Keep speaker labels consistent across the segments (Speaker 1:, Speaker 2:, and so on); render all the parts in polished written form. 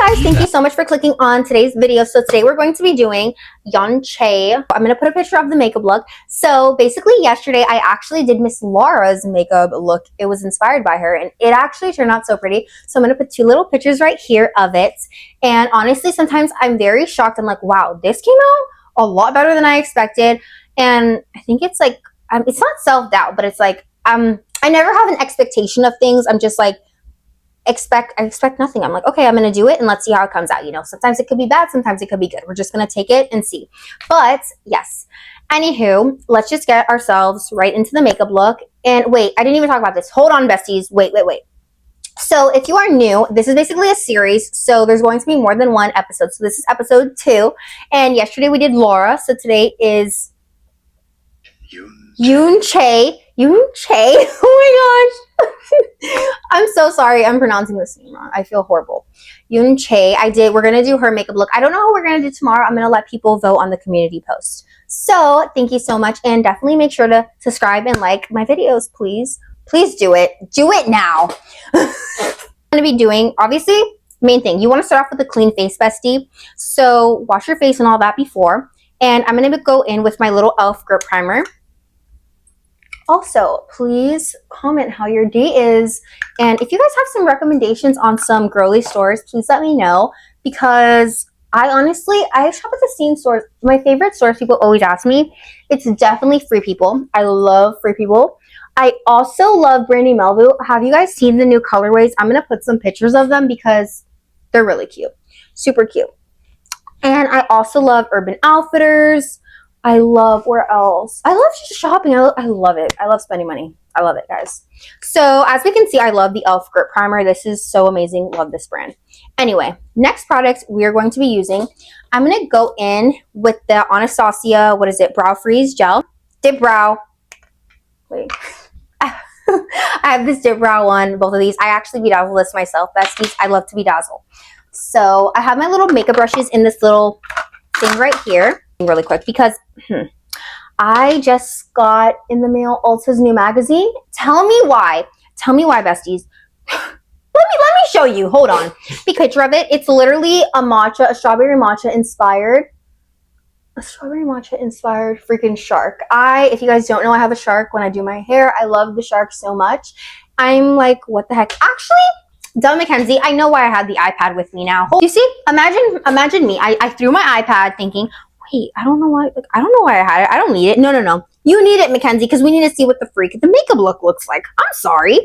Speaker 1: guys, thank you so much for clicking on today's video. So today we're going to be doing Yoonchae. I'm going to put a picture of the makeup look. So basically yesterday I actually did Miss Laura's makeup look. It was inspired by her and it actually turned out so pretty. So I'm going to put two little pictures right here of it. And honestly, sometimes I'm very shocked. I'm like, wow, this came out a lot better than I expected. And I think it's like, it's not self-doubt, but it's like, I never have an expectation of things. I'm just like, I expect nothing. I'm like, okay, I'm going to do it and let's see how it comes out. You know, sometimes it could be bad. Sometimes it could be good. We're just going to take it and see. But yes, anywho, let's just get ourselves right into the makeup look. And wait, I didn't even talk about this. Hold on, besties. Wait. So if you are new, this is basically a series. So there's going to be more than one episode. So this is episode 2. And yesterday we did Laura. So today is Yoonchae. Oh my gosh. I'm so sorry. I'm pronouncing this name wrong. I feel horrible. Yoonchae. We're going to do her makeup look. I don't know what we're going to do tomorrow. I'm going to let people vote on the community post. So thank you so much. And definitely make sure to subscribe and like my videos, please. Please do it. Do it now. I'm going to be doing, obviously, main thing. You want to start off with a clean face, bestie. So wash your face and all that before. And I'm going to go in with my little e.l.f. grip primer. Also, please comment how your day is. And if you guys have some recommendations on some girly stores, please let me know. Because I shop at the same stores. My favorite stores, people always ask me, it's definitely Free People. I love Free People. I also love Brandy Melville. Have you guys seen the new colorways? I'm going to put some pictures of them because they're really cute. Super cute. And I also love Urban Outfitters. I love, where else? I love just shopping. I love it. I love spending money. I love it, guys. So as we can see, I love the e.l.f. grip primer. This is so amazing. Love this brand. Anyway, next product we are going to be using. I'm going to go in with the Anastasia, Brow Freeze Gel. Dip Brow. Wait. I have this Dip Brow one, both of these. I actually bedazzle this myself, besties. I love to bedazzle. So I have my little makeup brushes in this little thing right here. Really quick because I just got in the mail Ulta's new magazine. Tell me why, besties. let me show you. Hold on. Big picture of it. It's literally a strawberry matcha inspired freaking shark. If you guys don't know, I have a shark when I do my hair. I love the shark so much. I'm like, what the heck? Actually, Della Mackenzie, I know why I had the iPad with me now. You see, imagine me. I threw my iPad thinking, wait, I don't know why I had it. I don't need it. No. You need it, Mackenzie, because we need to see what the freak the makeup look looks like. I'm sorry.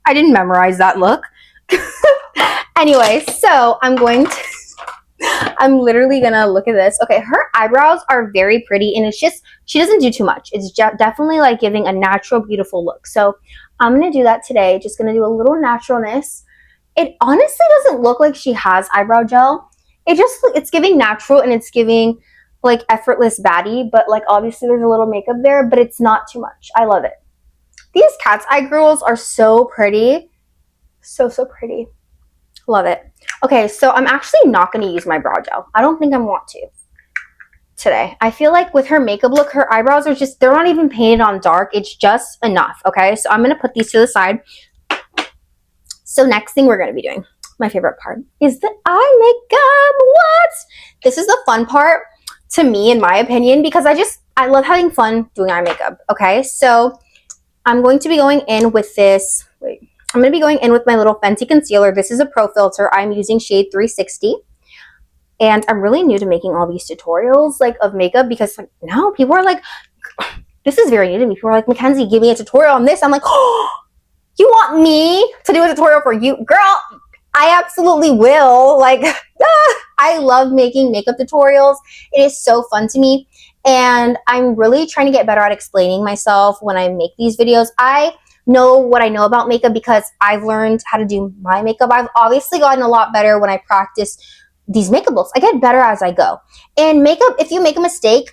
Speaker 1: I didn't memorize that look. Anyway, so I'm literally gonna look at this. Okay, her eyebrows are very pretty, and it's just, she doesn't do too much. It's definitely like giving a natural, beautiful look. So I'm gonna do that today. Just gonna do a little naturalness. It honestly doesn't look like she has eyebrow gel. It's giving natural and it's giving like effortless baddie, but like obviously there's a little makeup there, but it's not too much. I love it. These cat's eye girls are so pretty. So pretty. Love it. Okay, so I'm actually not going to use my brow gel. I don't think I want to today. I feel like with her makeup look, her eyebrows are just, they're not even painted on dark. It's just enough. Okay, so I'm going to put these to the side. So next thing we're going to be doing, my favorite part, is the eye makeup. What? This is the fun part to me, in my opinion, because I love having fun doing eye makeup. Okay, so I'm going to be going in with this. I'm going to be going in with my little Fenty concealer. This is a pro filter. I'm using shade 360. And I'm really new to making all these tutorials like of makeup because like, now people are like, this is very new to me. People are like, Mackenzie, give me a tutorial on this. I'm like, oh, you want me to do a tutorial for you? Girl, I absolutely will. Like, I love making makeup tutorials. It is so fun to me. And I'm really trying to get better at explaining myself when I make these videos. I know what I know about makeup because I've learned how to do my makeup. I've obviously gotten a lot better when I practice these makeup looks. I get better as I go. And makeup, if you make a mistake,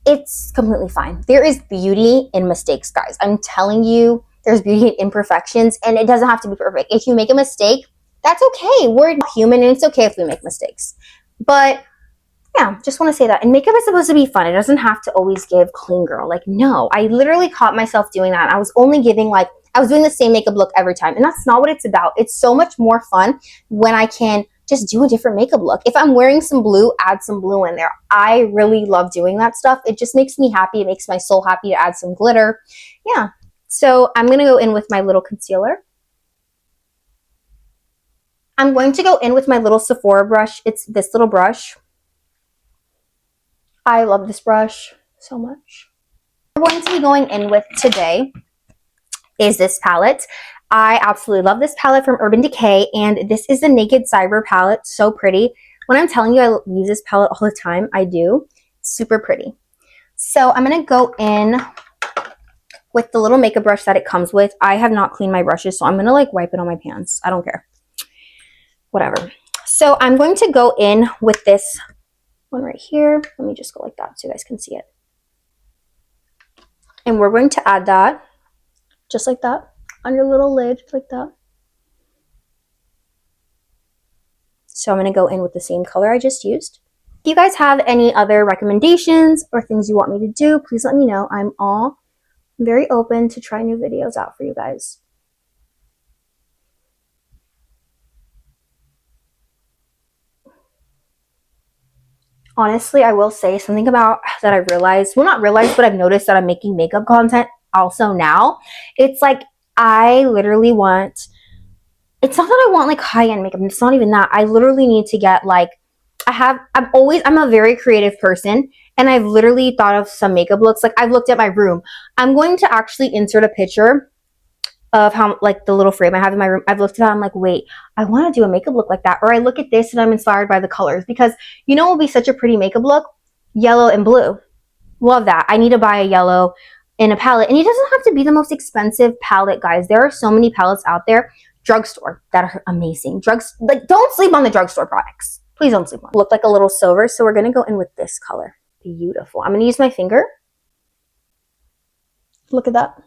Speaker 1: it's completely fine. There is beauty in mistakes, guys. I'm telling you, there's beauty in imperfections, and it doesn't have to be perfect. If you make a mistake, that's okay. We're human, and it's okay if we make mistakes. But yeah, just want to say that. And makeup is supposed to be fun. It doesn't have to always give clean girl. Like, no, I literally caught myself doing that. I was only giving I was doing the same makeup look every time. And that's not what it's about. It's so much more fun when I can just do a different makeup look. If I'm wearing some blue, add some blue in there. I really love doing that stuff. It just makes me happy. It makes my soul happy to add some glitter. Yeah. So I'm going to go in with my little concealer. I'm going to go in with my little Sephora brush. It's this little brush. I love this brush so much. What we're going to be going in with today is this palette. I absolutely love this palette from Urban Decay, and this is the Naked Cyber palette. So pretty. When I'm telling you I use this palette all the time, I do. It's super pretty. So I'm going to go in with the little makeup brush that it comes with. I have not cleaned my brushes, so I'm going to like wipe it on my pants. I don't care. Whatever. So I'm going to go in with this one right here. Let me just go like that so you guys can see it. And we're going to add that just like that on your little lid, like that. So I'm going to go in with the same color I just used. If you guys have any other recommendations or things you want me to do, please let me know. I'm very open to try new videos out for you guys. Honestly, I will say something about that I realized, well, not realized, but I've noticed that I'm making makeup content also now. It's like I literally want, it's not that I want like high-end makeup. It's not even that. I literally need to get like, I'm a very creative person, and I've literally thought of some makeup looks. Like I've looked at my room. I'm going to actually insert a picture of how like the little frame I have in my room. I've looked at that. I'm like, wait, I want to do a makeup look like that. Or I look at this and I'm inspired by the colors, because you know what will be such a pretty makeup look? Yellow and blue. Love that. I need to buy a yellow in a palette. And it doesn't have to be the most expensive palette, guys. There are so many palettes out there. Drugstore that are amazing. Like don't sleep on the drugstore products. Please don't sleep on it. Look like a little silver. So we're going to go in with this color. Beautiful. I'm going to use my finger. Look at that.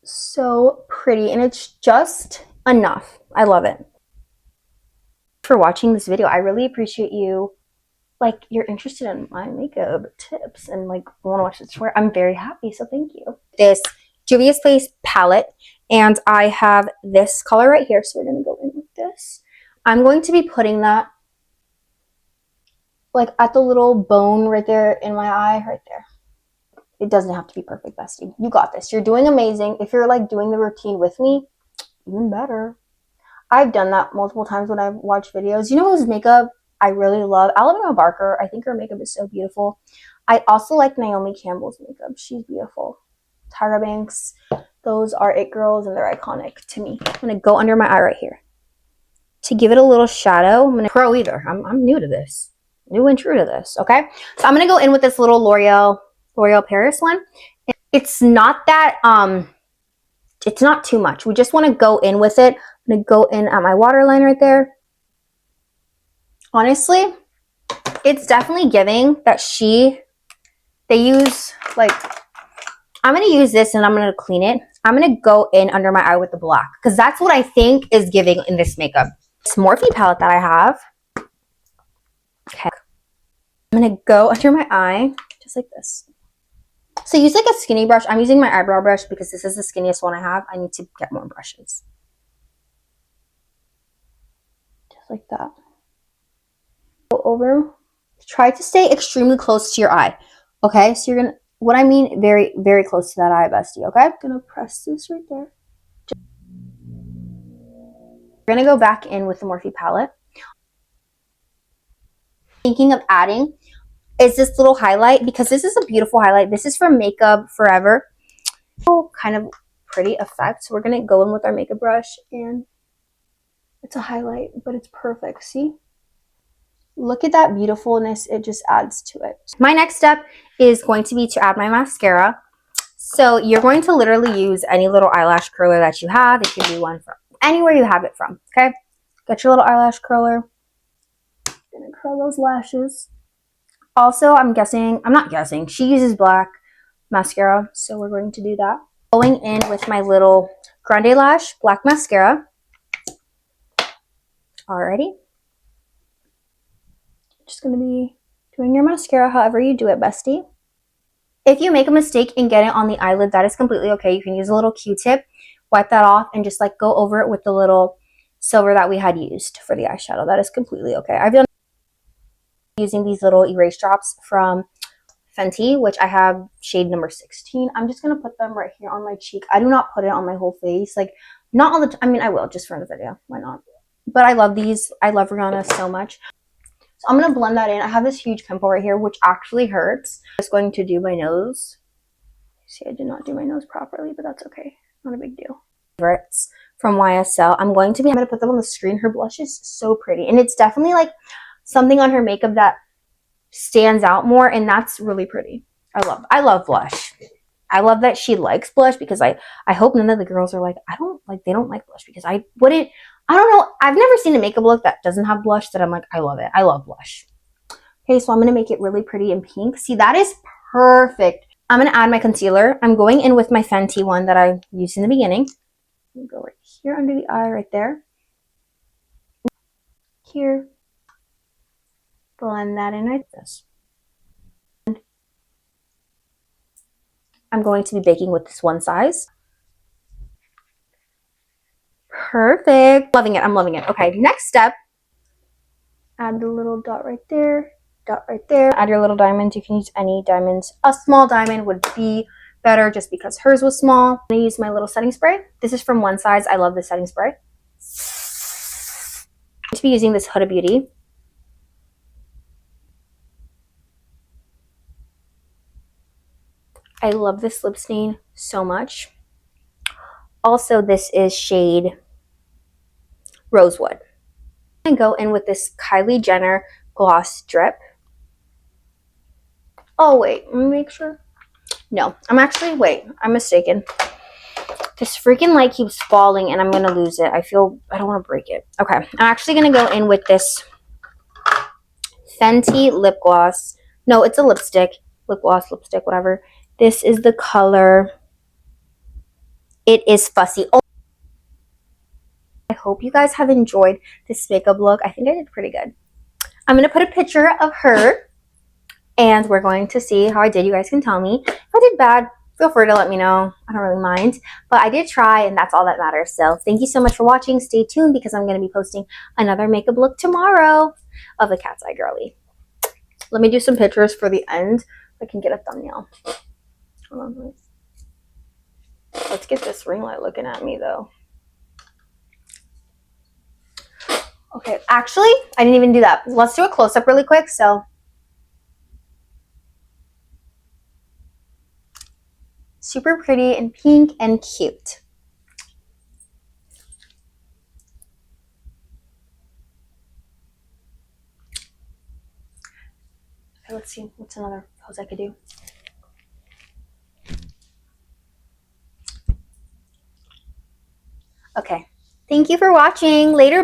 Speaker 1: So pretty, and it's just enough. I love it. For watching this video, I really appreciate you. Like, you're interested in my makeup tips and like want to watch this tutorial. I'm very happy, so thank you. This Juvia's Place palette, and I have this color right here, so we're going to go in with this. I'm going to be putting that like at the little bone right there in my eye, right there. It doesn't have to be perfect, bestie. You got this. You're doing amazing. If you're like doing the routine with me, even better. I've done that multiple times when I've watched videos. You know whose makeup I really love? Alabama Barker. I think her makeup is so beautiful. I also like Naomi Campbell's makeup. She's beautiful. Tyra Banks. Those are it girls, and they're iconic to me. I'm going to go under my eye right here. To give it a little shadow, I'm going to pro either. I'm new to this. New and true to this, okay? So I'm going to go in with this little L'Oreal Paris one. It's not that, it's not too much. We just want to go in with it. I'm going to go in at my waterline right there. Honestly, it's definitely giving that they use, like, I'm going to use this and I'm going to clean it. I'm going to go in under my eye with the black, because that's what I think is giving in this makeup. This Morphe palette that I have. Okay. I'm going to go under my eye just like this. So use like a skinny brush. I'm using my eyebrow brush because this is the skinniest one I have. I need to get more brushes. Just like that. Go over. Try to stay extremely close to your eye. Okay, so you're going to, what I mean, very, very close to that eye, bestie, okay? I'm going to press this right there. We're going to go back in with the Morphe palette. Thinking of adding is this little highlight, because this is a beautiful highlight. This is from Makeup Forever. Kind of pretty effect. So we're going to go in with our makeup brush, and it's a highlight, but it's perfect. See? Look at that beautifulness. It just adds to it. My next step is going to be to add my mascara. So you're going to literally use any little eyelash curler that you have. It can be one from anywhere you have it from, okay? Get your little eyelash curler. Gonna curl those lashes. Also, I'm not guessing, she uses black mascara, so we're going to do that. Going in with my little Grande Lash black mascara. Alrighty. Just gonna be doing your mascara however you do it, bestie. If you make a mistake and get it on the eyelid, that is completely okay. You can use a little Q-tip, wipe that off, and just like go over it with the little silver that we had used for the eyeshadow. That is completely okay. I've been using these little erase drops from Fenty, which I have shade number 16. I'm just going to put them right here on my cheek. I do not put it on my whole face. Like, not all the time. I mean, I will just for the video. Why not? But I love these. I love Rihanna so much. So I'm going to blend that in. I have this huge pimple right here, which actually hurts. I'm just going to do my nose. See, I did not do my nose properly, but that's okay. Not a big deal. Favorites from YSL. I'm going to put them on the screen. Her blush is so pretty. And it's definitely like something on her makeup that stands out more, and that's really pretty. I love blush. I love that she likes blush, because I hope none of the girls are like, they don't like blush, because I don't know. I've never seen a makeup look that doesn't have blush that I'm like, I love it. I love blush. Okay, so I'm going to make it really pretty and pink. See, that is perfect. I'm going to add my concealer. I'm going in with my Fenty one that I used in the beginning. I'm going to go right here under the eye, right there. Here. Blend that in like this. I'm going to be baking with this one size. Perfect. Loving it. I'm loving it. Okay, next step. Add the little dot right there. Dot right there. Add your little diamonds. You can use any diamonds. A small diamond would be better just because hers was small. I'm going to use my little setting spray. This is from One Size. I love this setting spray. I'm going to be using this Huda Beauty. I love this lip stain so much. Also, this is shade Rosewood. I'm going to go in with this Kylie Jenner gloss drip. Oh, wait. Let me make sure. No, I'm mistaken. This freaking light keeps falling and I'm going to lose it. I don't want to break it. Okay, I'm actually going to go in with this Fenty lip gloss. No, it's a lipstick. Lip gloss, lipstick, whatever. This is the color. It is Fussy. Oh, I hope you guys have enjoyed this makeup look. I think I did pretty good. I'm going to put a picture of her and we're going to see how I did. You guys can tell me. If I did bad, feel free to let me know. I don't really mind. But I did try, and that's all that matters. So thank you so much for watching. Stay tuned because I'm going to be posting another makeup look tomorrow of the Cat's Eye Girly. Let me do some pictures for the end so I can get a thumbnail. Hold on, please. Let's get this ring light looking at me, though. Okay, actually, I didn't even do that. Let's do a close-up really quick. So super pretty and pink and cute. Okay, let's see. What's another pose I could do? Okay. Thank you for watching. Later,